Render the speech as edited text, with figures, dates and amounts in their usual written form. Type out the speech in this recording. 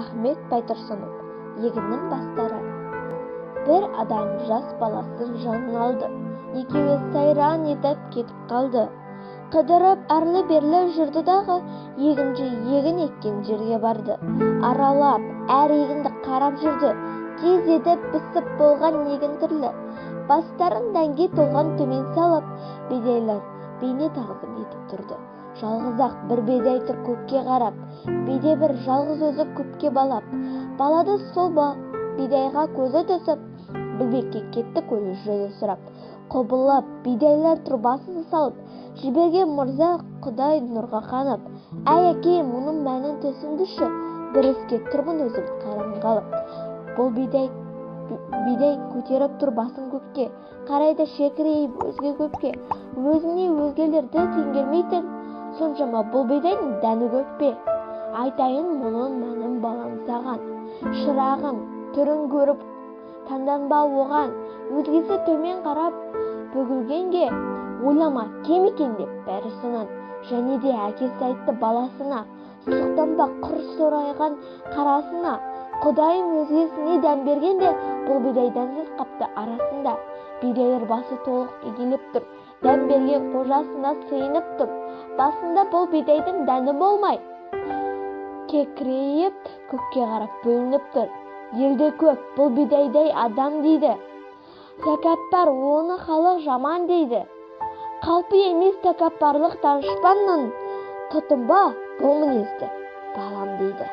Ахмет Байтұрсынов, егіннің бастары. Бір адам жас баласын жанына алды. Екеуі сайран етіп кетіп қалды. Қыдырып әрлі-берлі жүрді дағы егінші егін еккен жерге барды. Аралап, әр егінді қарап жүрді. Тез етіп пісіп болған егін түрлі. Бастарын дәнге толған төмен салып, бидайлар бейне тағзым етіп тұрды. Жалғыз-ақ бір бидай тұр көкке қарап, биде бір жалғыз өзі көпке балап. Балады сол бидайға көзі түсіп, білбекке кетті көзі жөзі сұрап. Құбылып, бидайлар тұр басын салып, жіберген мырза Құдай нұрға қанып. Әй әке, мұның мәнін түсіндіші, бір іске тұрмын өзім қайран қалып. Бұл бидай көтеріп тұр басын көкке, қарайды шекірейіп өзге көпке. Өзіне өзгелерді теңгермейтін, соншама бұл бидайдың дәні көп пе? Айтайын мұның мәнін балам саған. Шырағым, түрін көріп таңданба оған. Өзгесі төмен қарап бөгілгенге, ойлама кем екен деп бәрісінің. Және де әкесі айтты баласына, сұқтанба құр сорайған қарасына. Құдайым өзгесіне дәм бергенде, бұл бидай дәнсіз қапты арасында. Бидайлар басы толық егеліп тұр, дәм берген қожасына сыйынып тұр. Басында бұл бидайдың дәні болмай, кекірейіп көкке қарап бөлініп тұр. Елде көп бұл бидайдай адам дейді. Тәкаппар, оны халық жаман дейді. Қалпы емес тәкаппарлық данышпанның, тұтынба бұл мінезді балам дейді.